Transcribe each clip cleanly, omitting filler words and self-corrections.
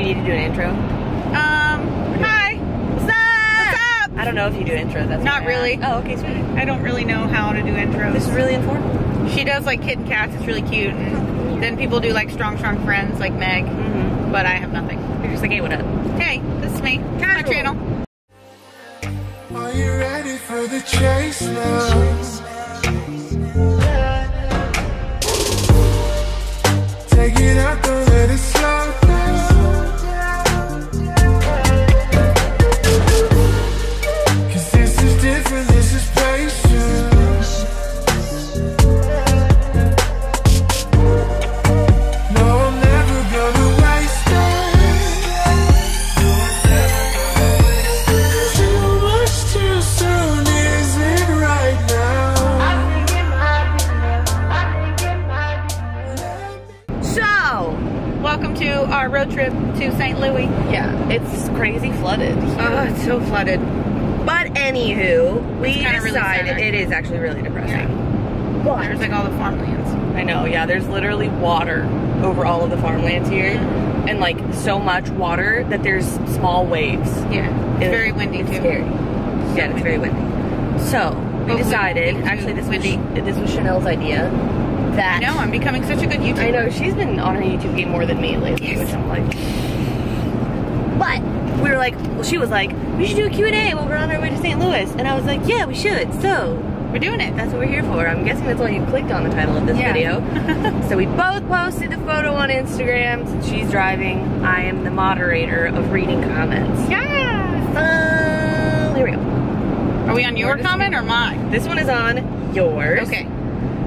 you need to do an intro? Hi. What's up? I don't know if you do intros. That's not really. Oh, okay, sweet. I don't really know how to do intros. This is really informal. She does like kitten cats. It's really cute. And then people do like strong friends like Meg. But I have nothing. You're just like, hey, what up? Hey, this is me. My channel. Are you ready for the chase now? Take it out, don't let it slow down. 'Cause this is different, this is patience. No, I'm never gonna waste it. Too much too soon, is it right now? So, welcome to our road trip to St. Louis. Yeah, it's crazy flooded. Oh, it's so flooded. But anywho, we kinda really decided sad. it is actually really depressing. There's like all the farmlands. I know, yeah, there's literally water over all of the farmlands here. And like so much water that there's small waves. Yeah, it's very windy It's too. scary. Yeah, it's very windy. So, we decided, actually this was Chanel's idea, that... No, I'm becoming such a good YouTuber. I know, she's been on her YouTube game more than me lately, which I'm like... But, we were like, well, she was like, we should do a Q&A while we're on our way to St. Louis. And I was like, yeah, we should. So, We're doing it. that's what we're here for. I'm guessing that's why you clicked on the title of this video. So we both posted the photo on Instagram. Since she's driving, I am the moderator of reading comments. Yeah. Here we go. Are we on your comment or mine? This one is on yours. Okay.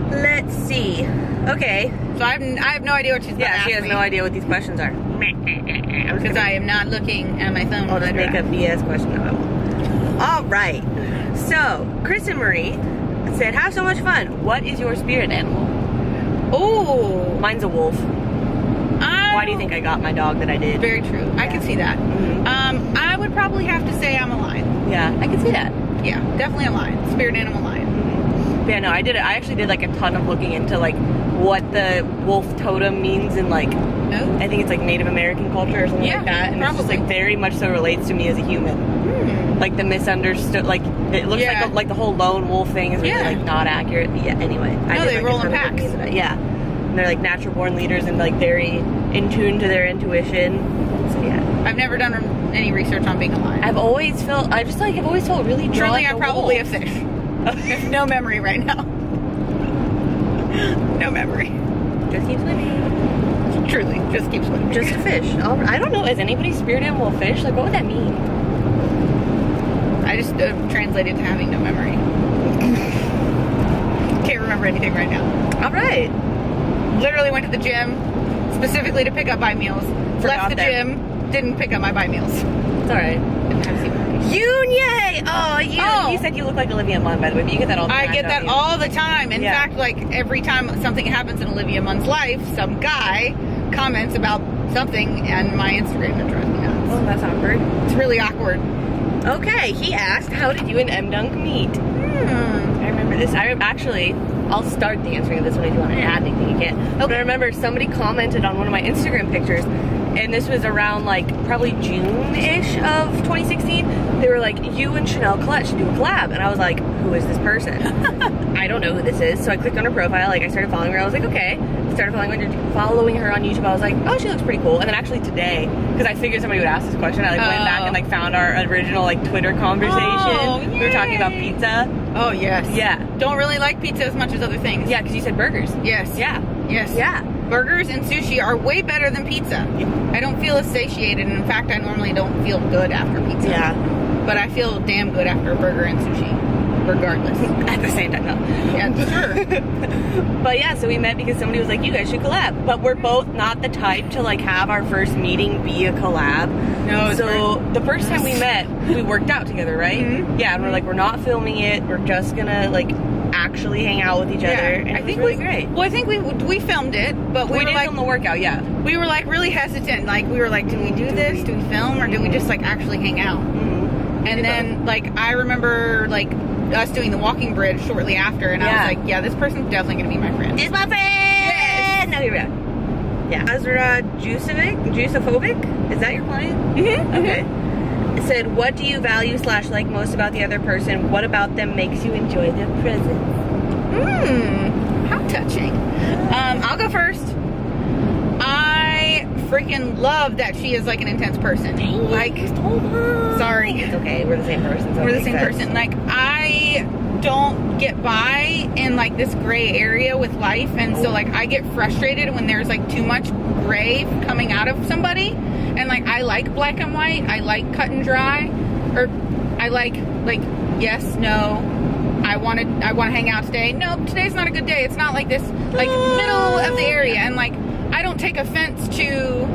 Let's see. Okay. So I have no idea what she's going to Yeah, ask she has me. no idea what these questions are. Because I am not looking at my phone. I'll just make a BS question about it. All right. So, Chris and Marie said, have so much fun. What is your spirit animal? Oh. Mine's a wolf. Why do you think I got my dog that I did? Very true. I can see that. I would probably have to say I'm a lion. Yeah, I can see that. Yeah, definitely a lion. Spirit animal lion. Yeah, no, I actually did like a ton of looking into like what the wolf totem means in like, Oh. I think it's like Native American culture or something Yeah, like that. And it's just probably. like very much so relates to me as a human. Like the misunderstood, like it looks like the whole lone wolf thing is really like not accurate. But yeah, anyway. No, they roll in packs. Yeah. And they're like natural born leaders and like very in tune to their intuition. So yeah. I've never done any research on being a lion. I've always felt really drawn Truly, to I'm probably wolves. a fish. There's no memory right now. No memory. Just keep swimming. Truly, just keep swimming. Just a fish. I don't know. Is anybody's spirit animal a fish? Like, what would that mean? I just translated to having no memory. Can't remember anything right now. All right. Literally went to the gym specifically to pick up buy meals. Left the gym, didn't pick up my buy meals. It's all right. Didn't have Seaweed. Yay! Oh, Oh. You said you look like Olivia Munn, by the way, but you get that all the time. I get that don't you? all the time. In Yeah. fact, like every time something happens in Olivia Munn's life, some guy comments about something and my Instagram and drives me nuts. Oh, that's awkward. It's really awkward. Okay, he asked, how did you and Em Dunc meet? I remember this. I'll start the answering of this one if you want to add anything you can. Okay. But I remember somebody commented on one of my Instagram pictures, and this was around like probably June-ish of 2016. They were like, you and Chanel Collette should do a collab. And I was like, who is this person? I don't know who this is. So I clicked on her profile, like I started following her. I was like, okay. Started following her on YouTube. I was like, oh, she looks pretty cool. And then actually today, because I figured somebody would ask this question, I like went back and like found our original like Twitter conversation. Oh, we were talking about yay. pizza. Oh, yes. Yeah. Don't really like pizza as much as other things. Yeah, because you said burgers. Yes. Yeah. Yes. Yeah. Burgers and sushi are way better than pizza. I don't feel satiated, and in fact, I normally don't feel good after pizza. Yeah. But I feel damn good after a burger and sushi, regardless. At the same time, no. Yeah, sure. But yeah, so we met because somebody was like, you guys should collab. But we're both not the type to like have our first meeting be a collab. No, it's so the first time we met, we worked out together, right? Mhm. Yeah, and we're like, we're not filming it. We're just gonna like actually hang out with each other. And I it think was really great. Well, I think we filmed it, but we were did like film the workout, yeah. we were like really hesitant. Like we were like, do we do this? Do we film, or do we just like actually hang out? And then like I remember like us doing the walking bridge shortly after, and I was like, yeah, this person's definitely gonna be my friend. It's my friend. Yes. No, here we are. Yeah. Azra Jusophobic? Is that your client? Mm-hmm. Okay. It said, what do you value / like most about the other person? What about them makes you enjoy their presence? How touching. I'll go first. I freaking love that she is like an intense person. Dang, like, sorry. It's okay, we're the same person. So we're the same person. Like, I don't get by in like this gray area with life, and so like I get frustrated when there's like too much gray coming out of somebody. And like, I like black and white, I like cut and dry, or I like yes, no, I want to hang out today. No, today's not a good day. It's not like this like middle of the area. And like, I don't take offense to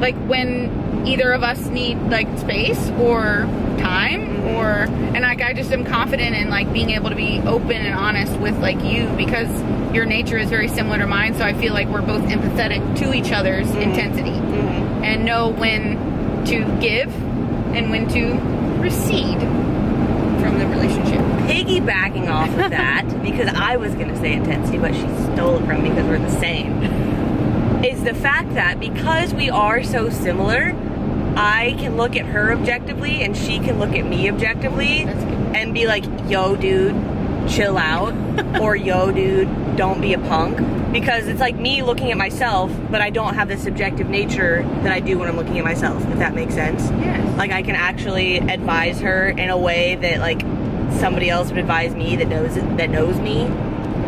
like when either of us need like space or time, or, and like I just am confident in like being able to be open and honest with like you, because your nature is very similar to mine. So I feel like we're both empathetic to each other's intensity, and know when to give and when to recede from the relationship. Piggybacking off of that, because I was going to say intensity, but she stole it from me because we're the same, is the fact that because we are so similar, I can look at her objectively and she can look at me objectively and be like, yo dude, chill out, or yo dude, don't be a punk. Because it's like me looking at myself, but I don't have the subjective nature that I do when I'm looking at myself, if that makes sense. Yes. Like, I can actually advise her in a way that like somebody else would advise me that knows me,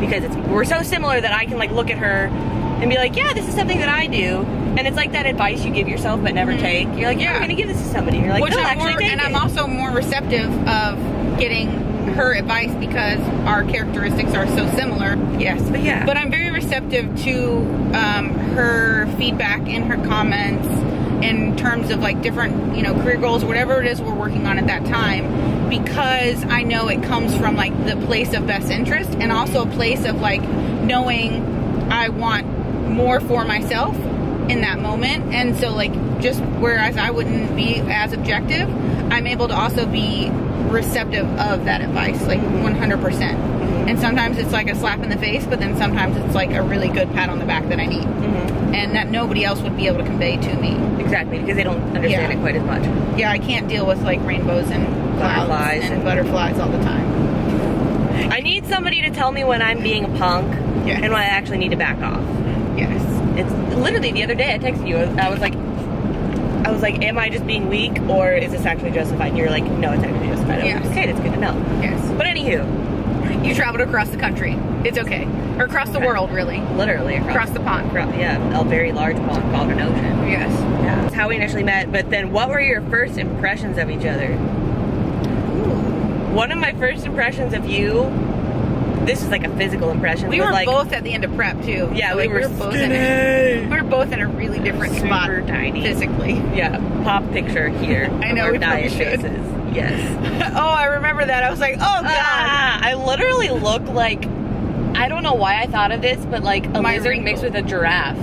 because we're so similar that I can like look at her and be like, yeah, this is something that I do. And it's like that advice you give yourself but never take. You're like, yeah, I'm gonna give this to somebody. You're like, which no, I'm actually take it. I'm also more receptive of getting her advice because our characteristics are so similar. Yes, but yeah. But I'm very receptive to her feedback in her comments in terms of like different, you know, career goals or whatever it is we're working on at that time, because I know it comes from like the place of best interest, and also a place of like knowing I want more for myself in that moment. And so like, just whereas I wouldn't be as objective, I'm able to also be receptive of that advice, like 100%. And sometimes it's like a slap in the face, but then sometimes it's like a really good pat on the back that I need, and that nobody else would be able to convey to me. Exactly, because they don't understand it quite as much. Yeah, I can't deal with like rainbows and clouds and butterflies all the time. I need somebody to tell me when I'm being a punk and when I actually need to back off. Yes. It's literally the other day I texted you. I was like, am I just being weak, or is this actually justified? And you're like, no, it's actually justified. Yes. Okay, that's good to know. Yes. But anywho, you traveled across the country. It's okay. Or across the world, really. Literally across the pond. Yeah, a very large pond called an ocean. Yes. Yeah. That's how we initially met. But then, what were your first impressions of each other? One of my first impressions of you, this is like a physical impression. We were like, both at the end of prep too. Yeah, so we were both skinny. we were both in a really different spot, tiny, physically. Yeah, pop picture here. I know, we probably should. Faces. Yes. Oh, I remember that. I was like, oh god. I literally look like, I don't know why I thought of this, but like a lizard mixed with a giraffe.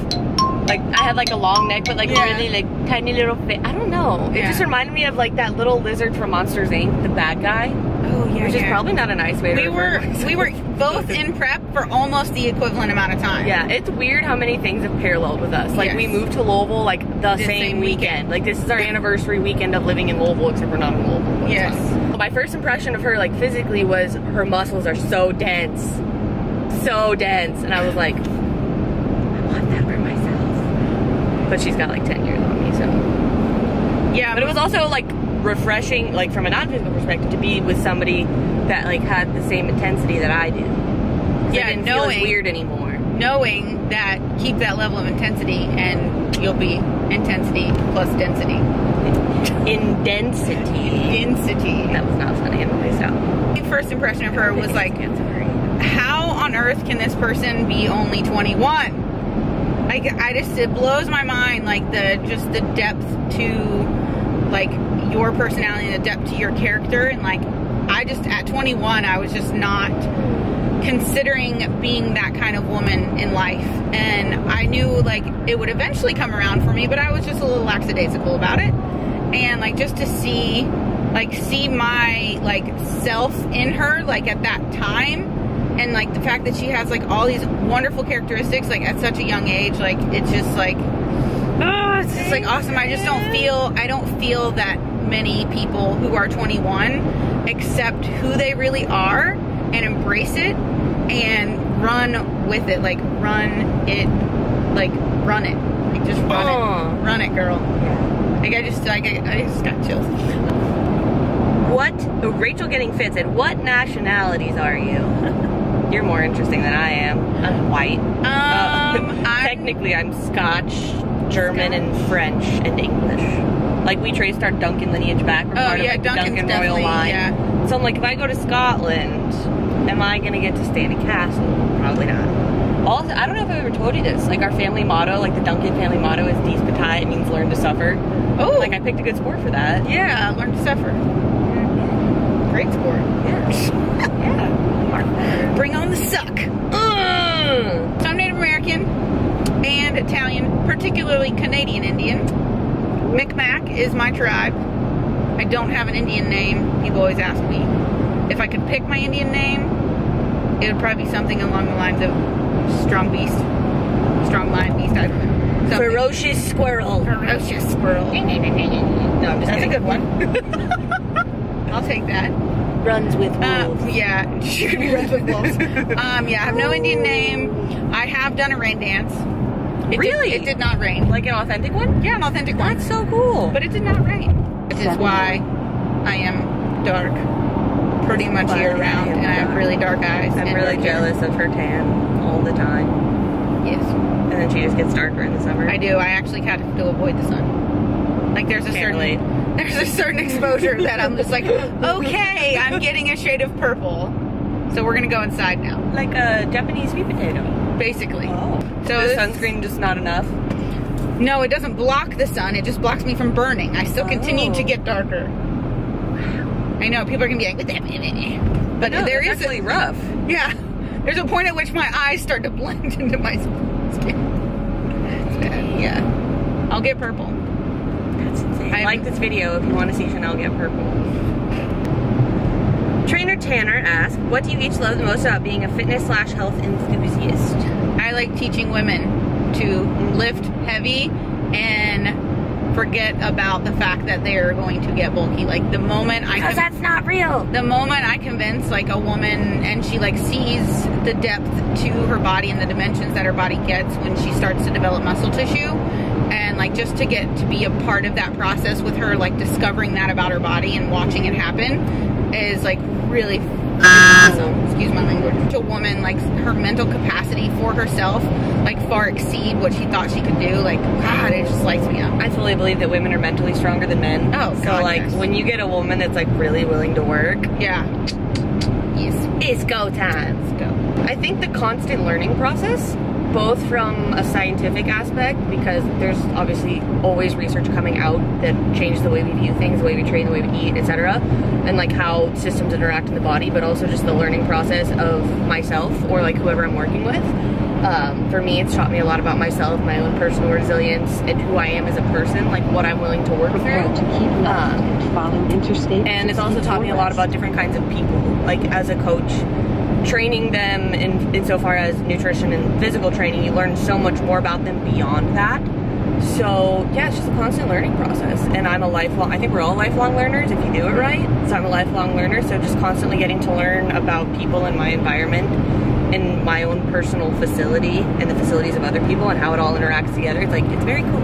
Like, I had like a long neck, but like really like tiny little face. I don't know. It just reminded me of like that little lizard from Monsters Inc., the bad guy. Oh yeah. Which is probably not a nice way to we were both in prep for almost the equivalent amount of time. Yeah, it's weird how many things have paralleled with us. Like, we moved to Louisville like the same weekend. Like, this is our anniversary weekend of living in Louisville, except we're not in Louisville. Yes. My first impression of her, like, physically was her muscles are so dense. So dense. And I was like, I want that for myself. But she's got like 10 years on me, so. Yeah. But it was also like refreshing, like from a non-physical perspective, to be with somebody that like had the same intensity that I do. Yeah, didn't feel as weird anymore. Knowing that, keep that level of intensity and you'll be intensity plus density. Density. That was not funny in my style. My first impression of her was like, how on earth can this person be only 21? Like, it blows my mind, like the depth to like your personality and the depth to your character. And like, at 21, I was just not considering being that kind of woman in life. And I knew like it would eventually come around for me, but I was just a little lackadaisical about it. And like, just to see my like self in her, like at that time, And like the fact that she has like all these wonderful characteristics like at such a young age, like it's just like, oh, it's just like awesome. I don't feel that many people who are 21 accept who they really are and embrace it and run with it. Like run it. Like run it. Like just run it. Run it, girl. Like I just got chills. What, Rachel Getting Fit said, what nationalities are you? You're more interesting than I am. I'm white. Technically, I'm Scotch, German, and French, and English. Like, we traced our Duncan lineage back from part of like, the Duncan royal line. Yeah. So I'm like, if I go to Scotland, am I going to get to stay in a castle? Probably not. Also, I don't know if I ever told you this. Like, our family motto, like the Duncan family motto is Dies Patae. It means learn to suffer. Oh. Like, I picked a good sport for that. Yeah, learn to suffer. Great sport. Yeah. Yeah. Bring on the suck. So I'm Native American and Italian, particularly Canadian Indian. Micmac is my tribe. I don't have an Indian name. People always ask me. If I could pick my Indian name, it would probably be something along the lines of Strong Beast. Strong Lion Beast, I don't know. Something. Ferocious Squirrel. Ferocious Squirrel. No, I'm just kidding. That's a good one. I'll take that. Runs with wolves. Yeah, she could be runs with wolves. Yeah, I have no Indian name. I have done a rain dance. It did not rain. Like an authentic one? Yeah, an authentic one. That's so cool. But it did not rain. Which is why I am dark pretty much year round, and I have really dark eyes. I'm really jealous of her tan all the time. Yes. And then she just gets darker in the summer. I do. I actually have to avoid the sun. Like there's a certain exposure that I'm just like, okay, I'm getting a shade of purple. So we're gonna go inside now. Like a Japanese sweet potato. Basically. Oh. So the sunscreen just not enough? No, it doesn't block the sun. It just blocks me from burning. I still continue to get darker. I know, people are gonna be like, what the heck? But no, there is actually rough. Yeah. There's a point at which my eyes start to blend into my skin. Yeah. I'll get purple. That's insane. I like this video if you want to see Chanel get purple. Trainer Tanner asked, what do you each love the most about being a fitness/health enthusiast? I like teaching women to lift heavy and forget about the fact that they're going to get bulky. Like the moment because that's not real. The moment I convince like a woman and she like sees the depth to her body and the dimensions that her body gets when she starts to develop muscle tissue, and like just to get to be a part of that process with her, like discovering that about her body and watching it happen is like really awesome. Excuse my language. A woman, like her mental capacity for herself like far exceed what she thought she could do. Like God, it just lights me up. I fully believe that women are mentally stronger than men. Oh, so God, like yes. When you get a woman that's like really willing to work, yeah, yes, it's go time. Let's go. I think the constant learning process, both from a scientific aspect, because there's obviously always research coming out that changes the way we view things, the way we train, the way we eat, etc., and like how systems interact in the body, but also just the learning process of myself or like whoever I'm working with. For me, it's taught me a lot about myself, my own personal resilience, and who I am as a person, like what I'm willing to work through. And it's also taught me a lot about different kinds of people, like as a coach, training them insofar as nutrition and physical training, you learn so much more about them beyond that. So yeah, it's just a constant learning process, and I'm a lifelong, I think we're all lifelong learners if you do it right. So I'm a lifelong learner, so just constantly getting to learn about people in my environment, in my own personal facility, and the facilities of other people, and how it all interacts together. It's like, it's very cool.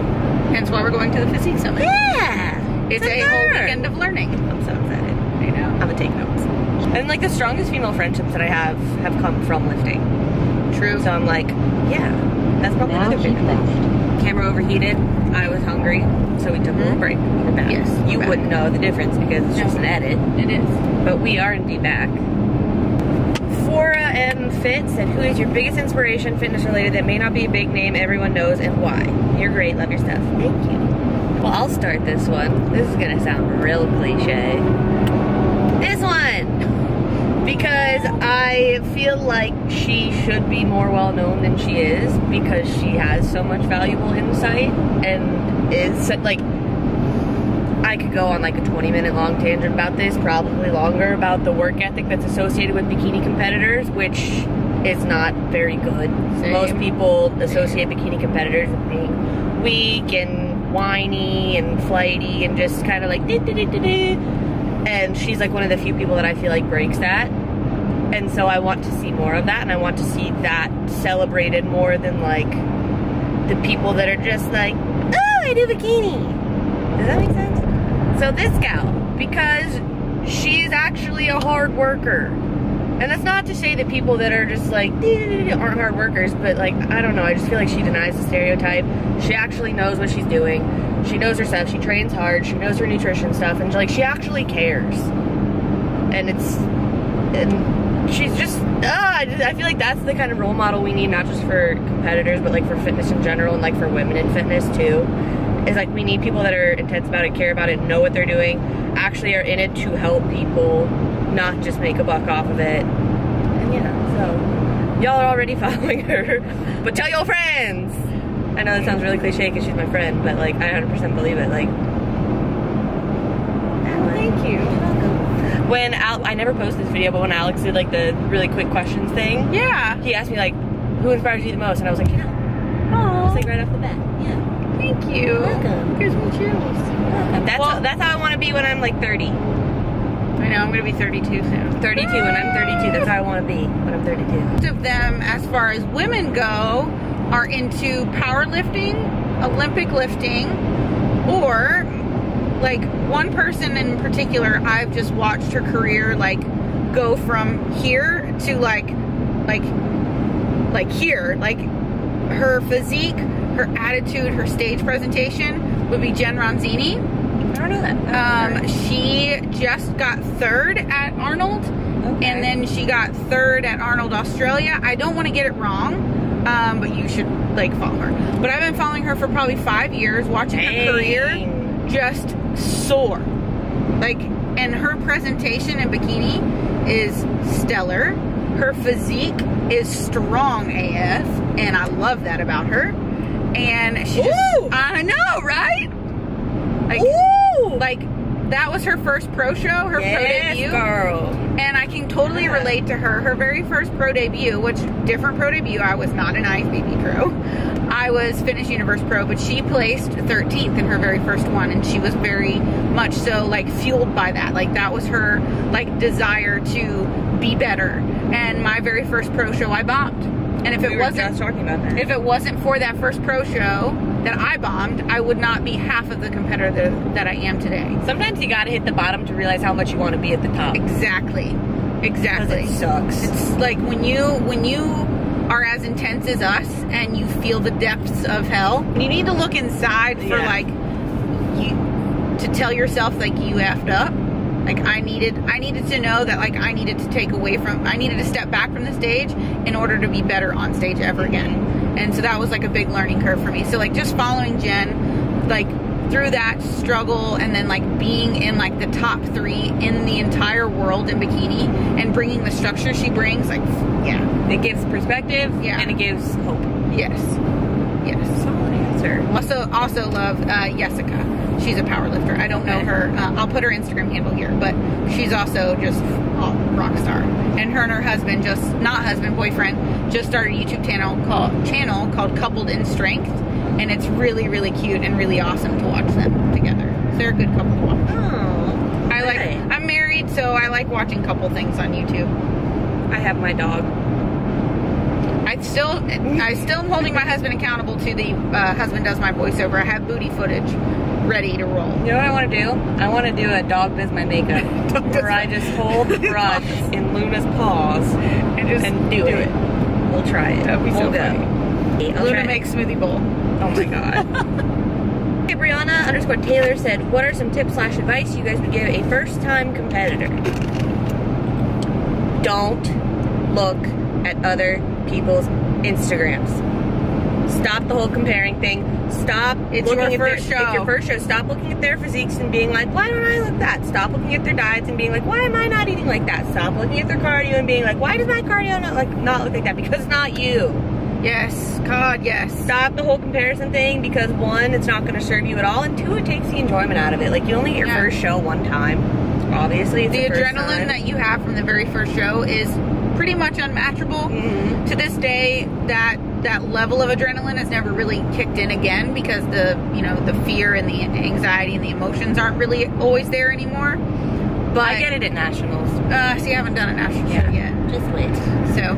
Hence why we're going to the Physique Summit. Yeah! It's a whole weekend of learning. I'm so excited. I know. I'm gonna take notes. And like the strongest female friendships that I have come from lifting. True. So I'm like, yeah, that's probably another big thing. Camera overheated. I was hungry, so we took a little break. We're back. Yes. You wouldn't know the difference because it's just an edit. It is. But we are indeed back. Fora M Fit said, who is your biggest inspiration fitness related that may not be a big name everyone knows, and why? You're great. Love your stuff. Thank you. Well, I'll start this one. This is gonna sound real cliche. This one! Because I feel like she should be more well known than she is, because she has so much valuable insight and is like, I could go on like a 20-minute long tangent about this, probably longer, about the work ethic that's associated with bikini competitors, which is not very good. Same. Most people associate bikini competitors with being weak and whiny and flighty and just kind of like and she's like one of the few people that I feel like breaks that. And so I want to see more of that, and I want to see that celebrated more than like the people that are just like, oh, I do bikini. Does that make sense? So this gal, because she's actually a hard worker, and that's not to say that people that are just like aren't hard workers, but like, I don't know, I just feel like she denies the stereotype. She actually knows what she's doing. She knows her stuff. She trains hard. She knows her nutrition stuff, and like she actually cares. And she's just, I feel like that's the kind of role model we need, not just for competitors, but like for fitness in general, and like for women in fitness too. Is like, we need people that are intense about it, care about it, know what they're doing, actually are in it to help people, not just make a buck off of it. And yeah, so y'all are already following her, but tell your friends. I know that sounds really cliche because she's my friend, but like, I 100% believe it. Like, Thank you. You're welcome. When I never posted this video, but when Alex did like the really quick questions thing, Yeah. he asked me like, who inspires you the most? And I was like, Aw. just like right off the bat, yeah. Thank you. Welcome. Gives me chills. That's how I want to be when I'm like 30. I know, I'm going to be 32 soon. 32, when I'm 32, that's how I want to be when I'm 32. Most of them, as far as women go, are into powerlifting, Olympic lifting, or like one person in particular, I've just watched her career like go from here to like here. Like her physique, her attitude, her stage presentation would be Jen Ronzini. I don't know that. She just got 3rd at Arnold, and then she got 3rd at Arnold Australia. I don't want to get it wrong, but you should like follow her. But I've been following her for probably 5 years, watching her career just soar. Like, and her presentation in bikini is stellar. Her physique is strong AF, and I love that about her. And she just, I know, right? Like, like that was her first pro show, her pro debut. Girl. And I can totally relate to her. Her very first pro debut, which different pro debut, I was not an IFBB pro. I was Fitness Universe pro, but she placed 13th in her very first one, and she was very much so like fueled by that. Like that was her like desire to be better. And my very first pro show, I bombed. And if it wasn't talking about that. If it wasn't for that first pro show that I bombed, I would not be half of the competitor that I am today. Sometimes you gotta hit the bottom to realize how much you want to be at the top. Exactly. Because it sucks. It's like when you are as intense as us and you feel the depths of hell, you need to look inside for like to tell yourself like you effed up. Like I needed to know that like I needed to step back from the stage in order to be better on stage ever again. And so that was like a big learning curve for me. So like just following Jen, like through that struggle, and then like being in like the top 3 in the entire world in bikini, and bringing the structure she brings, like, yeah. It gives perspective, and it gives hope. Yes. Yes. Solid answer. Also love Jessica. She's a power lifter. I don't know her. I'll put her Instagram handle here, but she's also just a rock star. And her husband, boyfriend, just started a YouTube channel called Coupled in Strength, and it's really, really cute and really awesome to watch them together. So they're a good couple to watch. Oh, I'm married, so I like watching couple things on YouTube. I have my dog. I still am holding my husband accountable to the husband does my voiceover. I have booty footage ready to roll. You know what I want to do? I want to do a dog does my makeup, where I just hold the brush in Luna's paws and do it. We'll try it. That'd be so funny. Luna makes smoothie bowl. Oh my god. Okay, Brianna_Taylor said, what are some tips/advice you guys would give a first-time competitor? Don't look at other people's Instagrams. Stop the whole comparing thing. Stop. It's your first show. It's your first show. Stop looking at their physiques and being like, why don't I look that? Stop looking at their diets and being like, why am I not eating like that? Stop looking at their cardio and being like, why does my cardio not look like that? Because it's not you. Yes, God, yes. Stop the whole comparison thing, because one, it's not going to serve you at all, and two, it takes the enjoyment out of it. Like, you only get your first show one time. Obviously, it's the first adrenaline time that you have from the very first show is pretty much unmatchable. To this day, that level of adrenaline has never really kicked in again, because the fear and the anxiety and the emotions aren't really always there anymore. But I get it at nationals. See, I haven't done a national show yet. Just wait. So,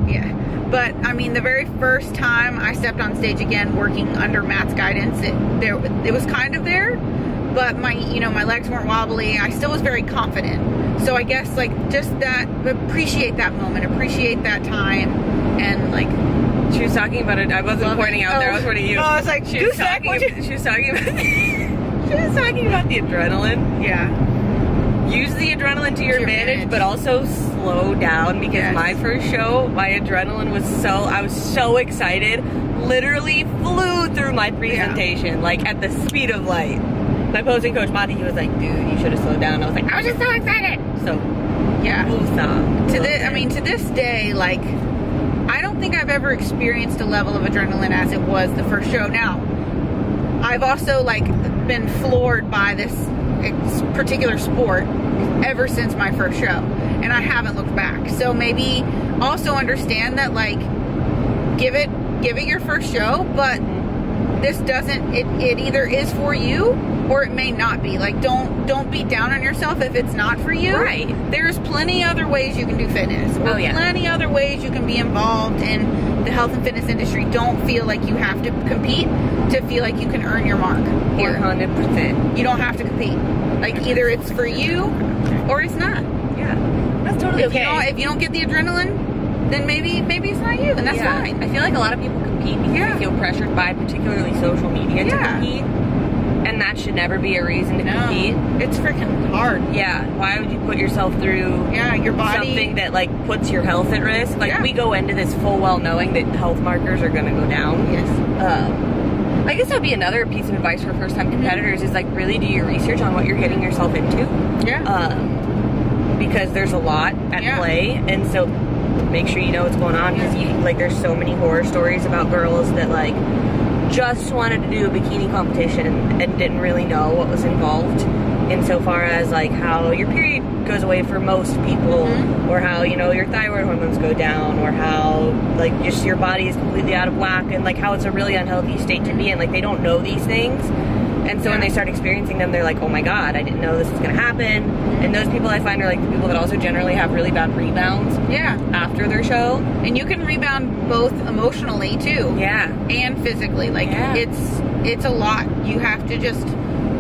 yeah. But I mean, the very first time I stepped on stage again, working under Matt's guidance, it was kind of there, but my legs weren't wobbly. I still was very confident. So I guess, like, just that, appreciate that moment, appreciate that time, and like. She was talking about it. I wasn't pointing out there. I was pointing at you. Oh, I was like, she was talking about the adrenaline. Yeah. Use the adrenaline to your advantage, but also slow down, because my first show, my adrenaline was I was so excited, literally flew through my presentation, like at the speed of light. My posing coach, Monty, he was like, dude, you should have slowed down. I was like, I was just so excited. So, yeah. To this day, like, I don't think I've ever experienced a level of adrenaline as it was the first show. Now, I've also, like, been floored by this particular sport ever since my first show, and I haven't looked back. So maybe also understand that, like, give it your first show, but this doesn't, it either is for you or it may not be. Like, don't be down on yourself if it's not for you. Right. There's plenty other ways you can do fitness, or plenty other ways you can be involved in the health and fitness industry. Don't feel like you have to compete to feel like you can earn your mark here. 100%. You don't have to compete. Like, either it's for you or it's not. Yeah. That's totally okay. If you don't get the adrenaline, then maybe it's not you, and that's fine. I feel like a lot of people compete because they feel pressured by particularly social media to compete. And that should never be a reason to compete. It's freaking hard. Yeah. Why would you put yourself through your body, something that, like, puts your health at risk? Like, we go into this full well knowing that health markers are going to go down. Yes. I guess that would be another piece of advice for first-time competitors is, like, really do your research on what you're getting yourself into. Yeah. Because there's a lot at play, and so make sure you know what's going on, because there's so many horror stories about girls that, like, just wanted to do a bikini competition and didn't really know what was involved insofar as, like, how your period goes away for most people, or how, your thyroid hormones go down, or how, like, just your body is completely out of whack, and, like, how it's a really unhealthy state to be in. Like, they don't know these things, and so when they start experiencing them, they're like, oh my god, I didn't know this was gonna happen. And those people I find are, like, the people that also generally have really bad rebounds after their show. And you can rebound both emotionally too, and physically. Like, it's a lot. You have to just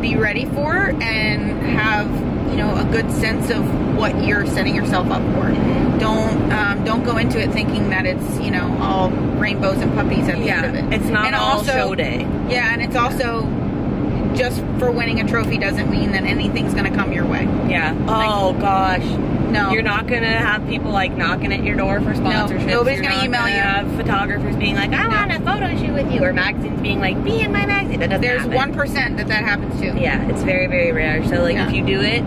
be ready for and have a good sense of what you're setting yourself up for. Don't go into it thinking that it's all rainbows and puppies at the end of it. It's not all show day. Yeah, and it's also just for winning a trophy doesn't mean that anything's gonna come your way. Yeah. Oh gosh. No. You're not gonna have people, like, knocking at your door for sponsorships. No. Nobody's gonna email you. Have photographers being like, I want a photo shoot with you, or magazines being like, be in my magazine. That doesn't happen. There's 1% that happens to. Yeah, it's very, very rare. So, like, if you do it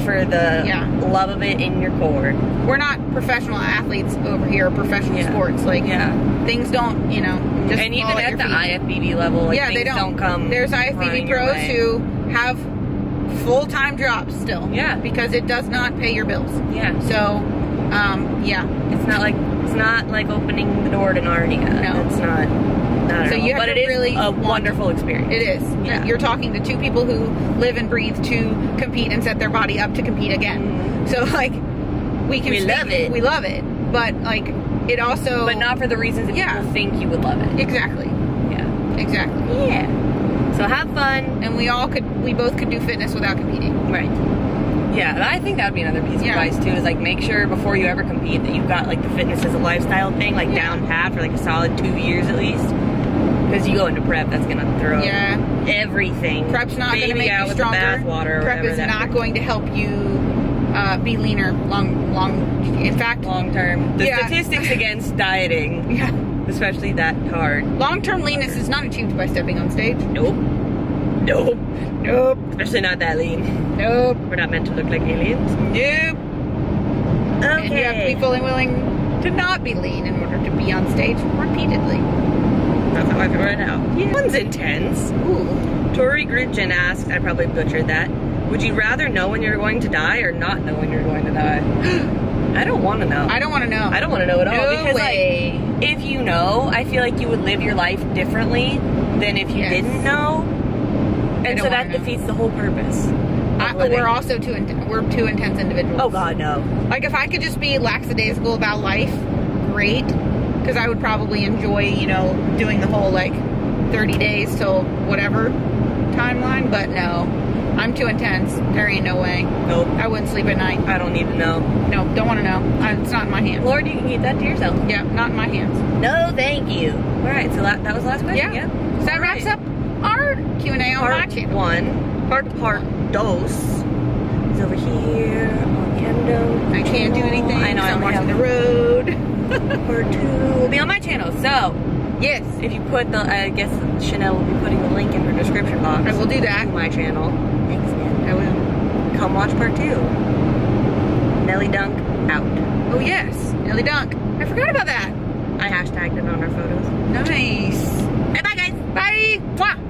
for the love of it in your core. We're not professional athletes over here, or professional sports. Like, things don't, just and even at the IFBB level, like, they don't come. There's IFBB pros who have full-time jobs still. Yeah. Because it does not pay your bills. Yeah. So, it's not like opening the door to Narnia. No. It's not. So you have to really a wonderful experience. It is. Yeah. You're talking to two people who live and breathe to compete and set their body up to compete again. So, like, we love it. We love it. But, like, it also... But not for the reasons that people think you would love it. Exactly. Yeah. Exactly. Yeah. So have fun. And we both could do fitness without competing. Right. Yeah, I think that would be another piece of advice too, is, like, make sure before you ever compete that you've got, like, the fitness as a lifestyle thing, like, down pat for, like, a solid 2 years at least. Because you go into prep, that's going to throw everything. Prep's not going to make you stronger. Prep is not going to help you be leaner in fact, long term. The statistics against dieting, especially that hard. Long-term leanness is not achieved by stepping on stage. Nope. Especially not that lean. Nope. We're not meant to look like aliens. Nope. Okay. And you have to be fully willing to not be lean in order to be on stage repeatedly. That's how I feel right now. Yeah. One's intense. Ooh. Tori Gridgen asked, I probably butchered that, would you rather know when you're going to die or not know when you're going to die? I don't want to know. I don't want to know. I don't want to know at all. No Because way. like, if you know, I feel like you would live your life differently than if you Yes. didn't know. And so don't that wanna know. defeats the whole purpose. of living. We're also we're two intense individuals. Oh God, no. Like if I could just be lackadaisical about life, great. Because I would probably enjoy, you know, doing the whole like 30 days till whatever timeline. But no, I'm too intense. There ain't no way. Nope. I wouldn't sleep at night. I don't need to know. No, don't want to know. It's not in my hands. Lord, you can keep that to yourself. Yeah, not in my hands. No, thank you. All right, so that was the last question. Yeah. So that wraps up our Q&A on my channel. Part dos is over here on the Em Dunc. I can't do anything. I know, I'm I watching have the road. Part 2 will be on my channel. So, Yes, if you put the, I guess Chanel will be putting the link in her description box. I will do that. To my channel. Thanks, man. I will. Come watch part 2. Nelly Dunc out. Oh yes, Em Dunc. I forgot about that. I hashtagged it on our photos. Nice. Bye bye, guys. Bye. Mwah.